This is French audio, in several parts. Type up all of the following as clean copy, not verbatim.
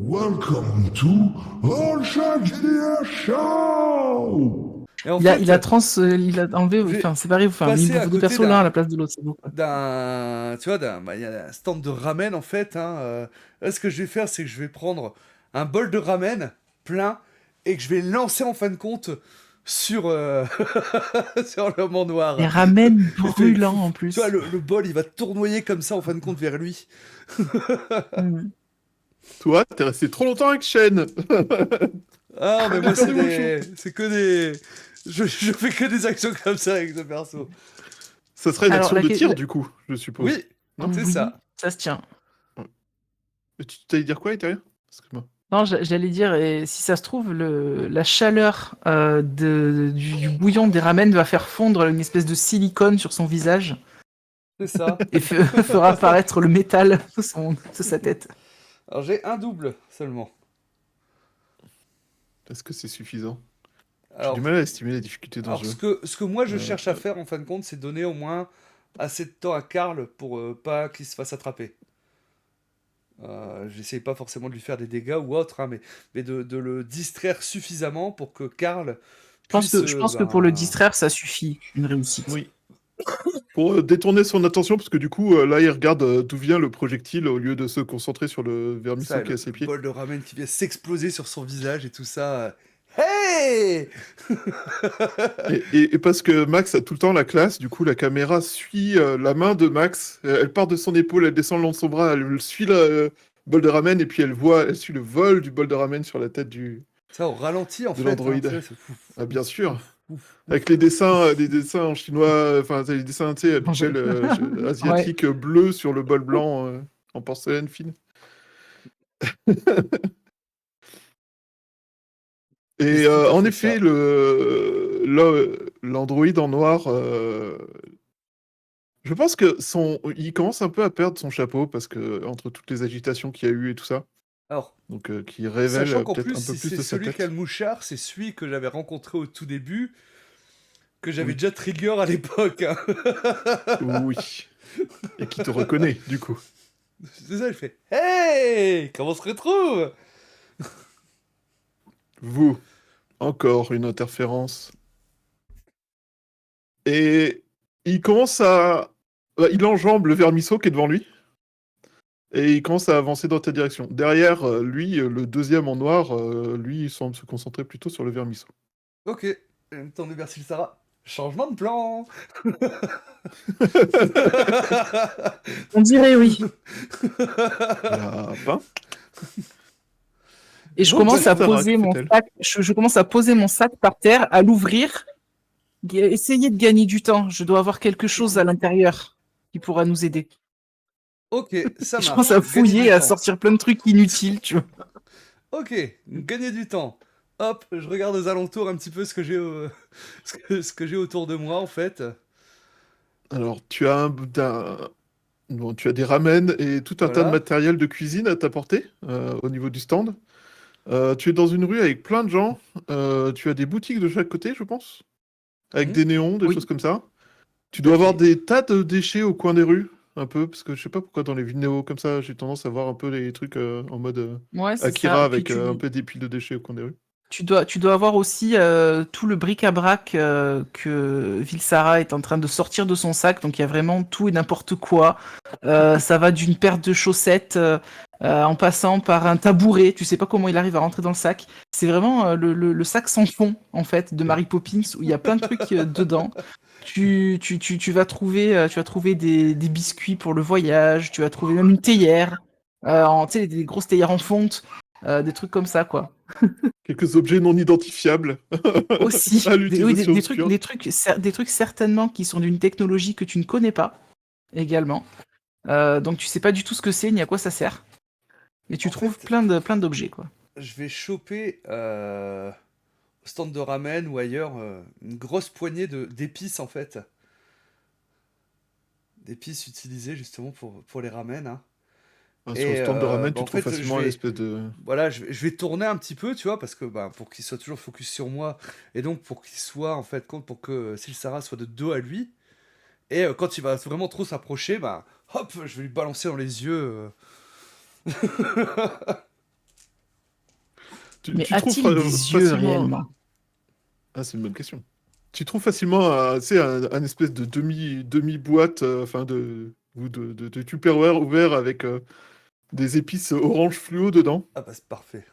Welcome to All Shark GDR Show! Et en Il a, fait, il a enlevé, j'ai enfin, séparé, enfin, mis passé à deux côté persos l'un à la place de l'autre, c'est beau, quoi. tu vois, il y a un stand de ramen en fait. Là, ce que je vais faire, c'est que je vais prendre un bol de ramen plein et que je vais lancer en fin de compte sur, sur le mont Les noir. ramen Et fait, brûlants en tu vois, plus. le bol, il va tournoyer comme ça en fin de compte vers lui. Mm. Toi, t'es resté trop longtemps avec Shen. Ah, mais J'ai moi, perdu mon chou. c'est que des, je fais que des actions comme ça avec ce perso. Ça serait une Alors, action de tir, du coup, je suppose. Oui, Non? c'est oui, ça. ça se tient. Et tu t'allais dire quoi, Eteria? Excuse-moi. Non, j'allais dire, et si ça se trouve, la chaleur du bouillon des ramen va faire fondre une espèce de silicone sur son visage C'est ça. et fera apparaître le métal de sa tête. Alors j'ai un double seulement. Est-ce que c'est suffisant? J'ai du Alors, mal à estimer la difficulté d'un alors jeu. ce que moi je Euh, cherche à faire en fin de compte, c'est donner au moins assez de temps à Karl pour pas qu'il se fasse attraper. J'essaye pas forcément de lui faire des dégâts ou autre, hein, mais de le distraire suffisamment pour que Karl puisse Je pense que pour le distraire, ça suffit, une réussite. Oui. Pour détourner son attention, parce que du coup, là, il regarde d'où vient le projectile au lieu de se concentrer sur le vermisseau ça, qui est à ses le pieds. bol de ramen qui vient s'exploser sur son visage et tout ça. Hey! Et parce que Max a tout le temps la classe, du coup, la caméra suit la main de Max. Elle part de son épaule, elle descend le long de son bras, elle suit le bol de ramen, et puis elle suit le vol du bol de ramen sur la tête Ça au ralenti en de fait, hein, tu l'androïde. sais, c'est fou, Ah, bien sûr. ouf, ouf, Avec ouf. les dessins en chinois, enfin, les dessins, tu sais, habituels Ouais. asiatiques bleus sur le bol blanc en porcelaine fine. Mais Et c'est tout à en fait effet, ça. l'androïde en noir, je pense que il commence un peu à perdre son chapeau parce que entre toutes les agitations qu'il y a eu et tout ça, Alors, donc qui révèle sachant qu'en peut-être plus, un peu si plus c'est de sa celui qui a le tête. mouchard, c'est celui que j'avais rencontré au tout début, que j'avais Oui, déjà trigger à l'époque, hein. oui, et qui te reconnaît du coup. C'est ça, il fait hey! Comment on se retrouve? Vous, encore une interférence. Et il commence à, il enjambe le vermisseau qui est devant lui et il commence à avancer dans ta direction. Derrière lui, le deuxième en noir, lui, il semble se concentrer plutôt sur le vermisseau. Ok, tourne vers Sarah. Changement de plan. On dirait oui. Lapin. Et je Donc commence à Sarah, que poser mon fait-elle? sac. Je commence à poser mon sac par terre, à l'ouvrir, essayer de gagner du temps. Je dois avoir quelque chose à l'intérieur qui pourra nous aider. ok, ça Et je commence à marche. Gagner fouiller, du à temps. sortir plein de trucs inutiles, tu vois. Ok, gagner du temps. Hop, je regarde aux alentours un petit peu ce que j'ai ce que j'ai autour de moi en fait. Alors, bon, tu as des ramen et tout un tas de Voilà. matériel de cuisine à t'apporter au niveau du stand. Tu es dans une rue avec plein de gens. Tu as des boutiques de chaque côté, je pense, avec Hmm, des néons, des choses Oui, comme ça. Tu tout à dois avoir fait. des tas de déchets au coin des rues, un peu, parce que je sais pas pourquoi dans les vidéos comme ça, j'ai tendance à voir un peu les trucs en mode Ouais, c'est ça. Akira Puis avec un peu des piles de déchets au coin des rues. tu dois avoir aussi tout le bric-à-brac que Vilsara est en train de sortir de son sac. Donc il y a vraiment tout et n'importe quoi. Ça va d'une paire de chaussettes en passant par un tabouret. Tu sais pas comment il arrive à rentrer dans le sac. C'est vraiment le sac sans fond, en fait, de Mary Poppins, où il y a plein de trucs dedans. Tu vas trouver des biscuits pour le voyage. Tu vas trouver même une théière. Tu sais, des grosses théières en fonte. Des trucs comme ça, quoi. Quelques objets non identifiables Aussi, à l'utilisation obscure. des trucs certainement qui sont d'une technologie que tu ne connais pas également. Donc tu sais pas du tout ce que c'est ni à quoi ça sert. Mais tu En trouves fait, plein d'objets quoi. je vais choper au stand de ramen ou ailleurs une grosse poignée de d'épices en fait. D'épices utilisées justement pour les ramen, hein. Sur le Et stand de ramen, bah, tu en trouves fait, je facilement une vais espèce de... voilà, je vais tourner un petit peu, tu vois, parce que bah, pour qu'il soit toujours focus sur moi, et donc pour qu'il soit en fait compte pour que Silsara soit de dos à lui. Et quand il va vraiment trop s'approcher, bah hop, je vais lui balancer dans les yeux. Mais tu trouves a-t-il des yeux facilement... réellement? Ah, c'est une bonne question. Tu trouves facilement tu sais, un espèce de demi-boîte, enfin ou de Tupperware ouvert avec des épices orange fluo dedans Ah bah c'est parfait.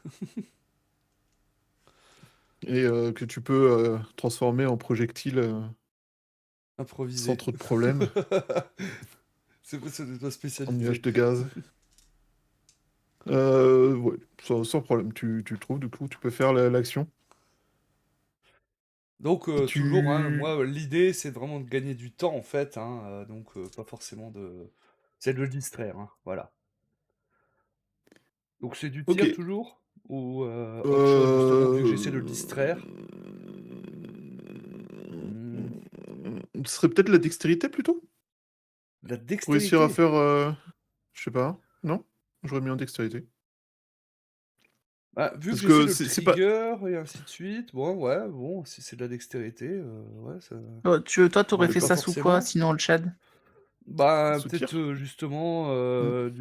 et que tu peux transformer en projectile Improvisé. sans trop de problèmes, C'est de ta en spécialité. nuage de gaz. Ouais, sans problème. Tu le trouves, du coup, tu peux faire l'action. Donc toujours, hein, Tu... moi l'idée c'est vraiment de gagner du temps en fait, hein, donc pas forcément de... C'est de le distraire, hein, voilà. Donc c'est du Ok. tir toujours? Ou autre chose justement, vu que j'essaie de le distraire? Hmm, Ce serait peut-être la dextérité plutôt? La Pour réussir à dextérité? faire... Je sais pas. Non? J'aurais mis en dextérité. Bah, vu que Parce j'essaie que de le c'est pas... trigger et ainsi de suite, bon ouais, bon, si c'est de la dextérité, ouais, ça... Toi, t'aurais Mais fait pas ça sous quoi, forcément. sinon le Chad? Bah, Ce peut-être tir. justement Mm.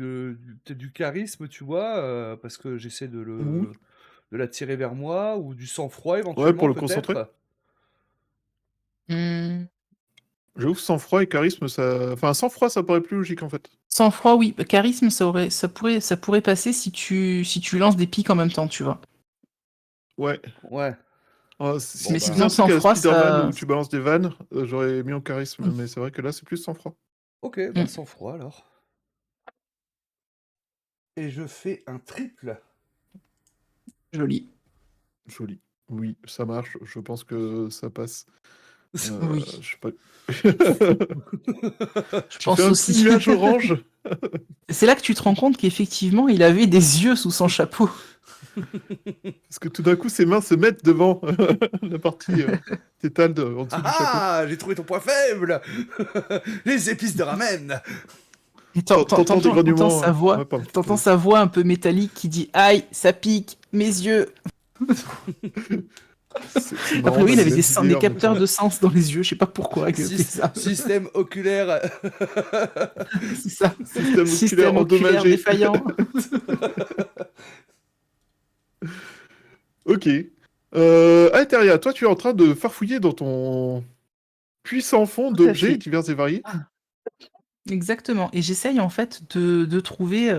peut-être du charisme, tu vois, parce que j'essaie Oui. de l'attirer vers moi, ou du sang-froid Ouais, pour éventuellement, le concentrer. peut-être. Hmm. J'avoue que sang-froid et charisme, ça... Enfin, sang-froid, ça paraît plus logique, en fait. Sang-froid, oui. Charisme, ça pourrait passer si tu lances des pics en même temps, tu vois. Ouais. Ouais, bon Mais Si tu faisais bah, sinon, un truc à la sang-froid, Spider-Man ça. où tu balances des vannes, j'aurais mis en charisme. Mais c'est vrai que là, c'est plus sang-froid. ok, bah Hmm. sang-froid alors. Et je fais un triple. Joli. Joli. Oui, ça marche. Je pense que ça passe. Oui, Je sais pas. je Tu fais pense un petit aussi. nuage orange. C'est là que tu te rends compte qu'effectivement, il avait des yeux sous son chapeau. Parce que tout d'un coup, ses mains se mettent devant la partie tétale en dessous du chapeau. Ah ah, j'ai trouvé ton point faible. Les épices de ramen. Et T'entends des grognements. Ouais, pardon. t'entends sa voix un peu métallique qui dit aïe, ça pique, mes yeux. C'est Après, marrant oui, il avait d'amener cette idée des en même capteurs temps. de sens dans les yeux. Je sais pas pourquoi il a fait ça. Système oculaire. C'est ça. Système oculaire Système oculaire endommagé. défaillant. Ok. Aetheria, toi, tu es en train de farfouiller dans ton puissant fond Tout à d'objets fait. divers et variés. Exactement. Et j'essaye en fait de trouver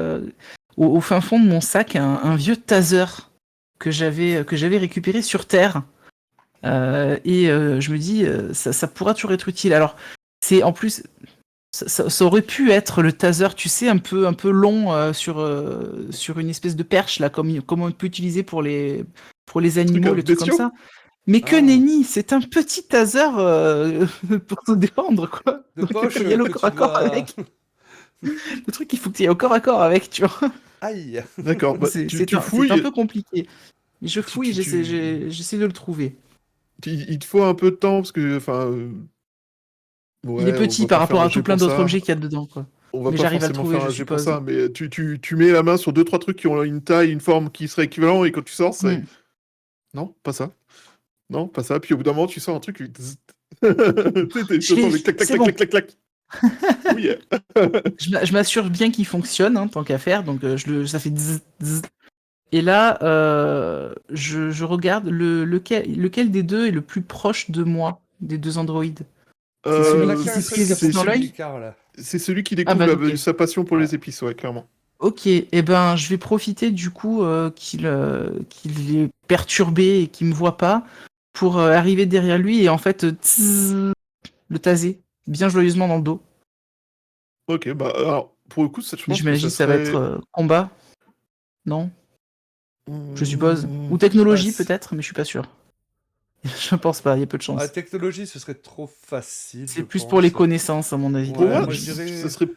au fin fond de mon sac un vieux taser que j'avais récupéré sur Terre. Je me dis, ça pourra toujours être utile. Alors, c'est en plus, ça aurait pu être le taser, tu sais, un peu long sur une espèce de perche, là, comme on peut utiliser pour les animaux, les trucs comme Bestiaux. ça. Mais que Ah, nenni, c'est un petit taser pour se défendre, quoi. de Donc, il faut poche y aller au que corps tu à corps dois... avec. Le truc, il faut que tu y ailles au corps à corps avec, tu vois. Aïe. D'accord. Bah, tu C'est un fouilles. peu compliqué. Mais je Tu, fouille, tu, tu- j'essaie de le trouver. Il te faut un peu de temps parce que, enfin, Il est ouais, on petit va par pas faire rapport un à tout jet plein pour d'autres ça. objets qu'il y a dedans, quoi. On va Mais pas j'arrive à le forcément trouver, faire je un jet pour suppose. ça, mais tu mets la main sur 2-3 trucs qui ont une taille, une forme qui serait équivalent, et quand tu sors, c'est... Hmm. Non, pas ça. Non, pas ça. Puis au bout d'un moment, tu sors un truc, zzz. Tu sais, Je t'entends l'ai, le clac, clac, c'est clac, bon. clac, clac, clac. Oui. Je m'assure bien qu'il fonctionne, hein, tant qu'à faire. Donc ça fait zzz, zzz. Et là, je regarde lequel des deux est le plus proche de moi, des deux androïdes. C'est Il y en a celui qui qu'un seul qui a s'éclise C'est dans fonctionné, l'œil? celui... l'écart, là. C'est celui qui Ah découvre bah ok. sa passion pour Ouais. les épices, ouais, clairement. Ok, et ben je vais profiter du coup qu'il est perturbé et qu'il me voit pas pour arriver derrière lui et en fait le taser bien joyeusement dans le dos. Ok, bah alors, pour le coup, je Mais pense que j'imagine ça que ça va être serait... combat, non? Je suppose. Ou Bah, technologie peut-être, mais je suis pas sûr. Je pense pas, il y a peu de la chance. technologie, ce serait trop facile, je C'est plus pour les pense. connaissances à mon avis. Pour Ouais, moi, moi je technologie. dirais... ça serait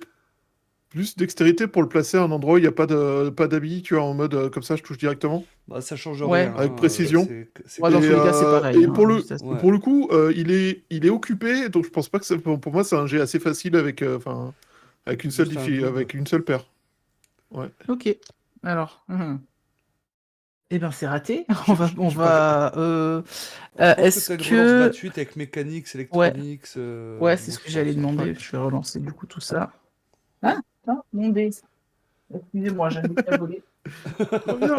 plus dextérité pour le placer à un endroit où il n'y a pas d'habits, tu vois, en mode comme ça, je touche directement, Bah, ça change Ouais. rien, avec hein, précision. c'est Ouais, que dans du... tous les cas, c'est pareil. Et Hein, pour juste à ça. Ouais. pour le coup, il est occupé, donc je pense pas que pour moi, c'est un jet assez facile avec, avec une seule Juste un double. avec une seule paire. Ouais. Ok. Alors. Eh ben c'est raté. Je- je- On je sais pas. va. Je pense que Est-ce tu as une relance que. gratuite avec mécanique, Ouais. électronique, Ouais, c'est moi ce que je j'allais pense, hein. demander. Ouais. Je vais relancer du coup tout ça. Ah, non, mon dé. Excusez-moi, j'avais qu'à voler. Reviens.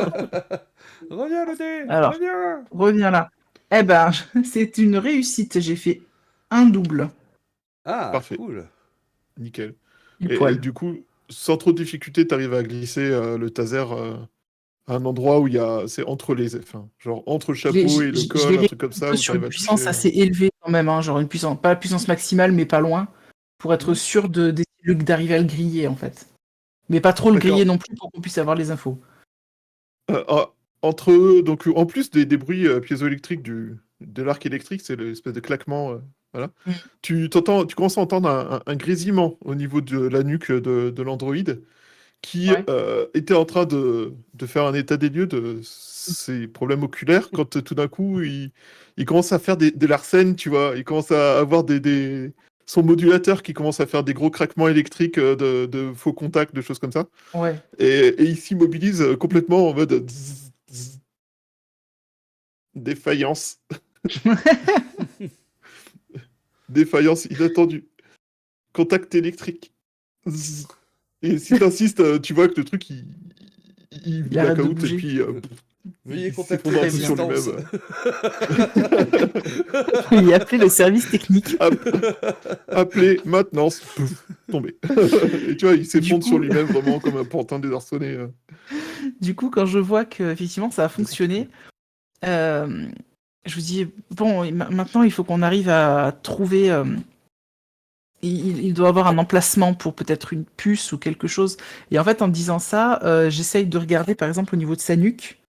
Reviens, le dé. Alors. Reviens. Reviens là. Eh ben, c'est une réussite. J'ai fait un double. Ah, Parfait. cool. Nickel. Du Et poil. du coup, sans trop de difficulté, t'arrives à glisser le taser à un endroit où il y a... C'est entre les... Enfin, genre entre le Je l'ai chapeau et le je col, l'ai un réglé truc comme un ça, peu où sur une t'arrives à puissance toucher... assez élevée quand même, hein, genre une puissance, pas la puissance maximale, mais pas loin, pour être Mhm. sûr d'arriver à le griller en fait. Mais pas trop le D'accord. griller non plus pour qu'on puisse avoir les infos. Entre eux, donc en plus des bruits piézoélectriques de l'arc électrique, c'est l'espèce de claquement, voilà. Mm. Tu commences à entendre un grésillement au niveau de la nuque de l'androïde qui Ouais. était en train de faire un état des lieux de ses problèmes oculaires quand tout d'un coup il commence à faire des larcènes, tu vois. Il commence à avoir son modulateur qui commence à faire des gros craquements électriques de faux contacts, de choses comme ça. Ouais. Et il s'immobilise complètement en mode défaillance. Défaillance inattendue. Contact électrique. Zzz. Et si t'insistes, tu vois que le truc il Il arrête de blackout et bouger. puis Veuillez il contacter s'effondre un peu sur l'assistance. lui-même. Il a appelé le service technique. Appelé maintenance. Pouf, tombé. Et tu vois, il s'effondre coup- sur lui-même vraiment comme un pantin désarçonné. Du coup, quand je vois que effectivement ça a fonctionné, euh, je vous dis bon, maintenant il faut qu'on arrive à trouver. Il doit avoir un emplacement pour peut-être une puce ou quelque chose. Et en fait, en disant ça, j'essaye de regarder par exemple au niveau de sa nuque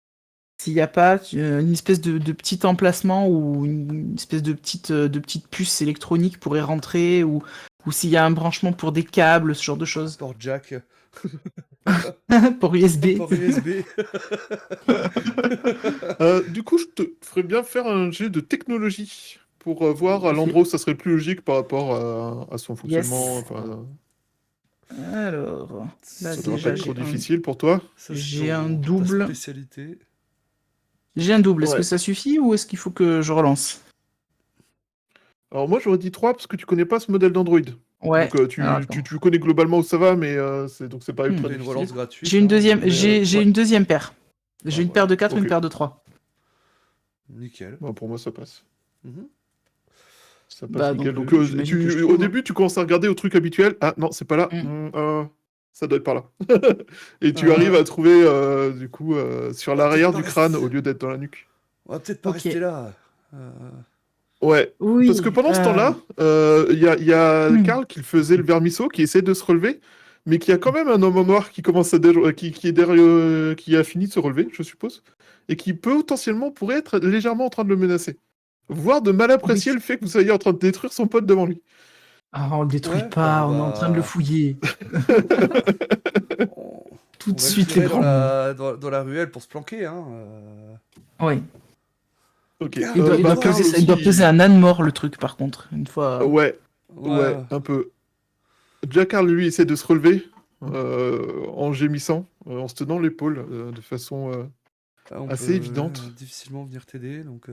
s'il n'y a pas une espèce de petit emplacement ou une espèce de petite puce électronique pourrait rentrer ou s'il y a un branchement pour des câbles, ce genre de choses. Port jack. Pour USB. Port USB. Du coup, je te ferais bien faire un jet de technologie pour voir à Fait. l'endroit où ça serait plus logique par rapport à son fonctionnement. Yes. Enfin, Alors, là ça devrait pas déjà être trop difficile pour toi. Ça, c'est j'ai un ta double. spécialité. J'ai un double. Est-ce que Ouais. ça suffit ou est-ce qu'il faut que je relance? Alors moi, j'aurais dit 3 parce que tu connais pas ce modèle d'Android. Ouais. Donc tu, Alors, tu, attends. tu connais globalement où ça va, mais c'est pas Hmm. ultra Fais une difficile. relance gratuite. J'ai une hein. deuxième, Mais, j'ai ouais. une deuxième paire. J'ai Ah, une voilà. paire de 4 et Ok. une paire de 3. Nickel. Bon, pour moi, ça passe. Mhm. Ça passe Bah, nickel. donc, Donc j'imagine que je au trouve. début, tu commences à regarder au truc habituel. Ah non, c'est pas là. Hmm. Ça doit être par là. Et tu Euh, arrives à trouver du coup sur On va l'arrière peut-être du pas crâne rester- au lieu d'être dans la nuque. On va peut-être pas Ok. rester là. Euh, Ouais. Oui. Parce que pendant ce temps-là, il y a Hmm. Karl qui faisait le vermisseau, qui essaie de se relever, mais qui a quand même un homme en noir qui commence qui est derrière, qui a fini de se relever, je suppose, et qui potentiellement pourrait être légèrement en train de le menacer. Voire de mal apprécier Oui. le fait que vous soyez en train de détruire son pote devant lui. Ah, on le détruit Ouais, pas, bah, on est en train de le fouiller. on, Tout on de va suite, les tirer dans grands mots. dans la ruelle pour se planquer. Hein. Oui. Ok. Il doit, il doit Karl peser, il doit aussi. peser un âne mort, le truc, par contre. Une fois. Ouais, Ouais. un peu. Karl, lui, essaie de se relever en gémissant, en se tenant l'épaule de façon Là, on assez peut évidente. difficilement venir t'aider. Donc,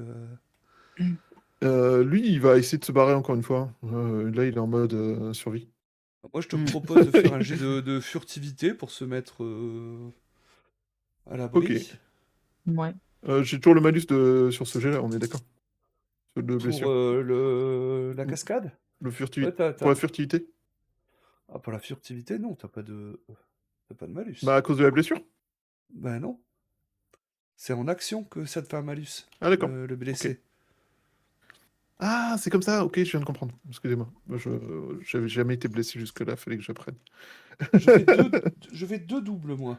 Lui, il va essayer de se barrer encore une fois. Là, il est en mode survie. moi, je te Hmm. propose de faire un jet de furtivité pour se mettre à Ok. l'abri. Ouais. J'ai toujours le malus sur ce jet-là, on est d'accord. Sur le Pour blessure. la cascade? Le Ouais, Pour la furtivité. Ah, pour la furtivité, non, t'as pas de malus. Bah, à cause de la blessure. Bah non. C'est en action que ça te fait un malus, Ah, d'accord. le blessé. Ah, c'est comme ça. Ok, je viens de comprendre. Excusez-moi. J'avais jamais été blessé jusque-là, fallait que j'apprenne. Je fais deux doubles, moi,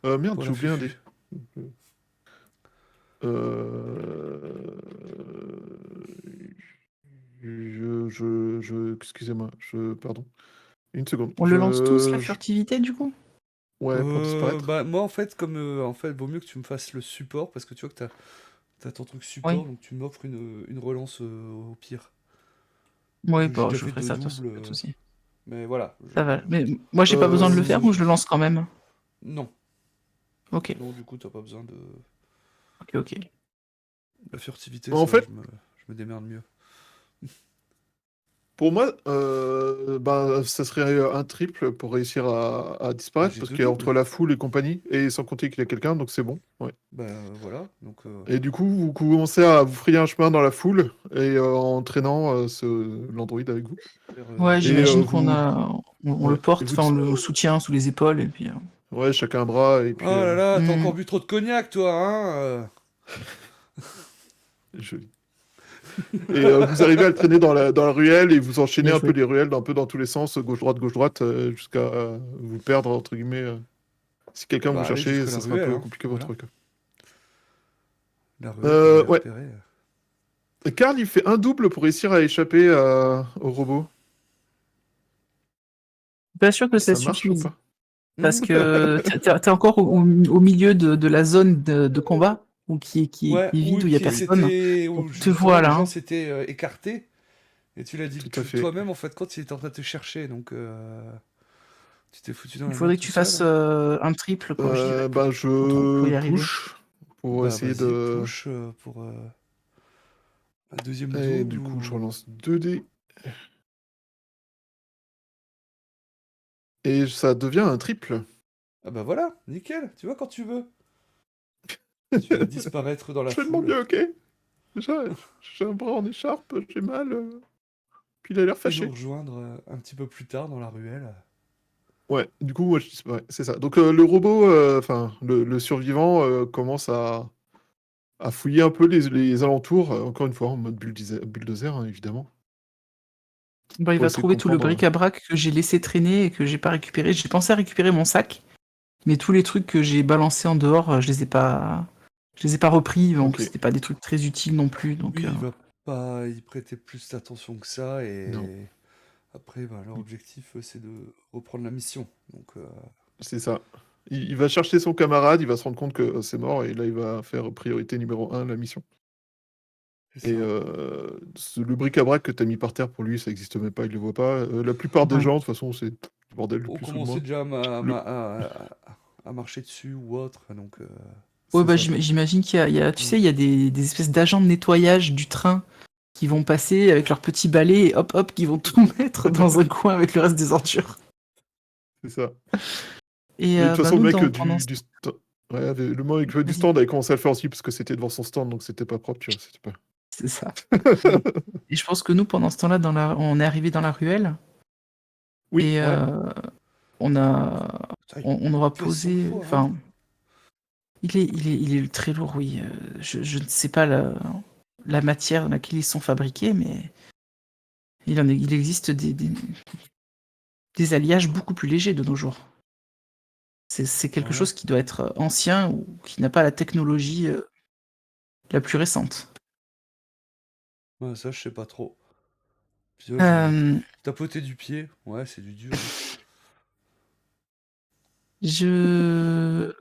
Merde, pour j'ai la oublié un fufu. dé. Euh... Excusez-moi, pardon. Une seconde. On le lance tous, la furtivité, du coup? Ouais, pour disparaître. Bah, moi, en fait, comme en fait, vaut mieux que tu me fasses le support, parce que tu vois que t'as ton truc support, Oui. donc tu m'offres une relance au pire. Oui, J'ai bah, déjà je fait ferai deux ça, de toute façon, doubles, pas de souci. mais voilà. Ça va. Mais moi, j'ai pas besoin de le faire ou je le lance quand même? Non. Ok, Non, du coup, t'as pas besoin de... ok, ok. La furtivité, En ça va, fait- je me démerde mieux. Pour moi, ça serait un triple pour réussir à disparaître, J'ai parce deux qu'il y a entre doubles. la foule et compagnie, et sans compter qu'il y a quelqu'un, donc c'est bon. Ouais. Bah voilà, donc Et du coup, vous commencez à vous frayer un chemin dans la foule, et en traînant l'androïde avec vous. vers, Ouais, Et j'imagine qu'on vous... a, on le Ouais. Et porte, vous... enfin on le soutient sous les épaules et puis. Ouais, chacun un bras, et Oh puis... là là, t'as Hmm. encore bu trop de cognac, toi, hein joli. Et vous arrivez à le traîner dans la ruelle, et vous enchaînez Bien un peu joué. les ruelles, un peu dans tous les sens, gauche, droite, jusqu'à vous perdre, entre guillemets. Si quelqu'un vous Bah allez cherchez, jusque la ça sera un ruelle, peu hein. compliqué votre Voilà. truc. La ruelle pour aller Ouais. repérer. Karl, il fait un double pour réussir à échapper au robot. Pas sûr que ça Ça marche ou suffise. pas? Parce que t'es encore au milieu de la zone de combat où qui Ouais, est vide, où il n'y a personne. où Donc, tu te justement vois les là. gens Hein. s'étaient écartés. Et tu l'as dit Tout à fait. toi-même, en fait, quand il était en train de te chercher, donc tu t'es foutu dans Il la merde faudrait que tout tu seul. fasses un triple, quoi, je dirais, pour Je y arriver. push pour Bah essayer vas-y, de... push pour un deuxième Et double du coup, je ou... relance 2 dés. Et ça devient un triple. Ah bah voilà, nickel, tu vois quand tu veux. Tu vas disparaître dans la Je fais de mon foule. mieux, ok? Déjà, j'ai un bras en écharpe, j'ai mal. Puis il a l'air Et nous fâché. rejoindre un petit peu plus tard dans la ruelle. Ouais, du coup, moi, ouais, c'est ça. Donc le robot, enfin, le survivant commence à fouiller un peu les alentours, encore une fois, en mode bulldozer, hein, évidemment, Bah, il pour va essayer de trouver tout le comprendre. bric-à-brac que j'ai laissé traîner et que j'ai pas récupéré. J'ai pensé à récupérer mon sac, mais tous les trucs que j'ai balancés en dehors, je les ai pas repris, donc Ok, c'était pas des trucs très utiles non plus. Donc, Oui, il va pas y prêter plus d'attention que ça, non, et après, bah, leur objectif, c'est de reprendre la mission. Donc, c'est ça. Il va chercher son camarade, il va se rendre compte que c'est mort, et là, il va faire priorité numéro 1, la mission. c'est Et ça. le bric-à-brac que t'as mis par terre, pour lui, ça existe même pas, il le voit pas. La plupart des ouais. gens, de toute façon, c'est le bordel le On plus ou le commençait moins. déjà Le... à marcher dessus ou autre, donc... Ouais, C'est bah, ça. j'imagine qu'il y a, tu Mm. sais, il y a des espèces d'agents de nettoyage du train qui vont passer avec leur petit balai et hop hop, qui vont tout mettre dans un coin avec le reste des ordures. C'est ça. Et Mais de toute bah, façon, le nous, mec pendant ouais, le mec du Vas-y, stand avait commencé à le faire aussi parce que c'était devant son stand, donc c'était pas propre, tu vois. C'était pas... c'est ça. Et je pense que nous, pendant ce temps-là, on est arrivé dans la ruelle Oui, et ouais. on a, Putain, on aura il pèse 100 posé. fois, hein. Enfin, il est très lourd, oui. Je ne sais pas la matière dans laquelle ils sont fabriqués, mais il existe des alliages beaucoup plus légers de nos jours. C'est quelque Ouais. chose qui doit être ancien ou qui n'a pas la technologie la plus récente. Ouais, ça, je sais pas trop. Puis là, j'ai Euh, tapoté du pied. Ouais, c'est du dur, hein. je...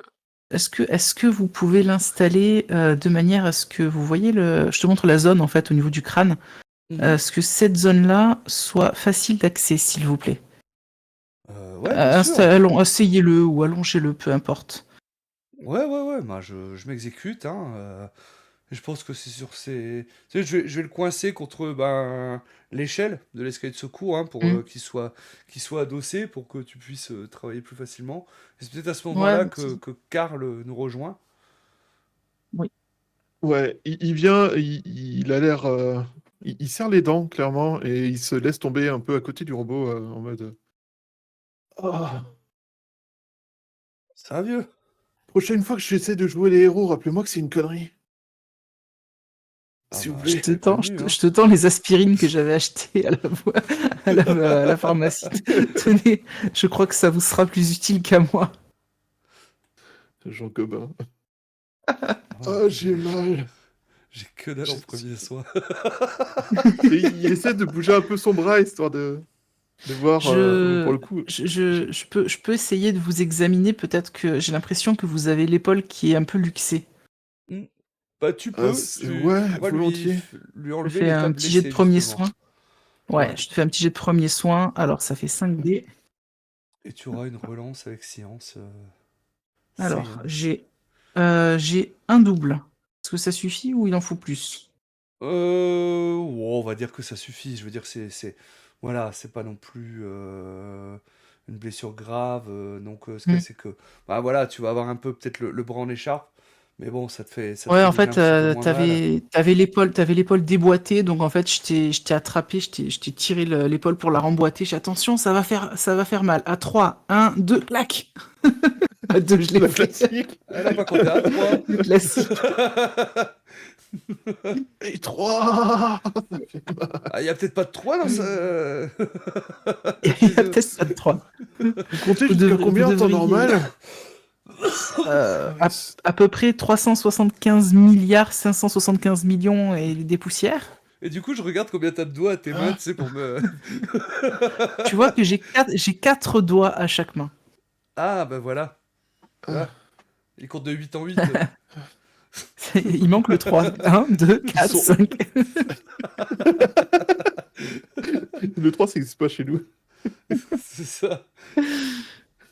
Est-ce que vous pouvez l'installer de manière à ce que vous voyez le... Je te montre la zone en fait au niveau du crâne. Mhm. Ce que cette zone-là soit facile d'accès, s'il vous plaît. Ouais, bien sûr. Asseyez-le ou allongez-le, peu importe. Ouais, bah, je m'exécute, hein. Je pense que c'est sur ces... Tu sais, je vais le coincer contre ben, l'échelle de l'escalier de secours, hein, pour Hmm. qu'il soit adossé, pour que tu puisses travailler plus facilement. Et c'est peut-être à ce Ouais, moment-là que Karl nous rejoint. oui. Ouais, il vient, il a l'air... il serre les dents, clairement, et il se laisse tomber un peu à côté du robot, en mode... Ah, Ça va, vieux? prochaine fois que j'essaie de jouer les héros, rappelez-moi que c'est une connerie. Ah S'il vous bah, Je plaît. te t'es tends, je prévenu, te, hein. je te tends les aspirines que j'avais achetées à la pharmacie. Tenez, je crois que ça vous sera plus utile qu'à moi. Jean Gobin. Ah, Ah, j'ai mal. j'ai que dalle en J'ai- premier soin. Et il essaie de bouger un peu son bras, histoire de voir, pour Je, le coup... je, je, je peux essayer de vous examiner. Peut-être que j'ai l'impression que vous avez l'épaule qui est un peu luxée. Hmm. Bah, tu peux, Ouais, tu vas volontiers. lui Je enlever fais un l'état petit jet de blessé, premier justement. soin. Ouais. Ouais, je te fais un petit jet de premier soin. Alors, ça fait 5 dés. Et tu auras une relance avec science. Alors, Science. j'ai un double. Est-ce que ça suffit ou il en faut plus? On va dire que ça suffit. Je veux dire, voilà, c'est pas non plus une blessure grave. Donc, ce qu'il y a, Mm. c'est que, bah voilà, tu vas avoir un peu peut-être le bras en écharpe, mais bon, ça te Ouais, fait en déjà un fait, petit peu moins mal. t'avais l'épaule déboîtée, donc en fait, je t'ai attrapé, je t'ai tiré l'épaule pour la remboîter. J'ai dit, attention, ça va faire mal. À 3, 1, 2, clac! À 2, je l'ai La fait. classique. Elle a pas compté à 3. Le classique. Et 3. Ah, il y a peut-être pas de 3 dans ce... Il chez y a eux. peut-être pas de 3. Vous comptez Vous jusqu'à devriez, vous combien en temps devriez, normal? euh, Ah, à, mince. à peu près 375 milliards 575 millions et des poussières. Et du coup, je regarde combien t'as de doigts à tes mains, Ah, tu sais, pour me... Tu vois que j'ai quatre doigts à chaque main. Ah, bah voilà. Tu ah. vois, il compte de 8 en 8. Il manque le 3. 1, 2, Ils 4, sont... 5. Le 3, ça n'existe pas chez nous. C'est ça.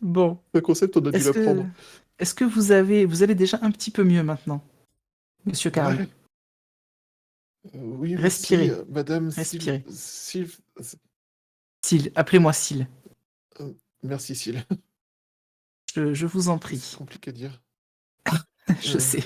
Bon. C'est un concept, on a dû Est-ce que, l'apprendre. est-ce que vous allez déjà un petit peu mieux maintenant, Monsieur Carl? Ouais. Oui, merci, Respirez, Madame respirez. Syl, appelez-moi Syl. euh, merci, Syl. Je vous en C'est prie. compliqué à dire. Je Euh, sais.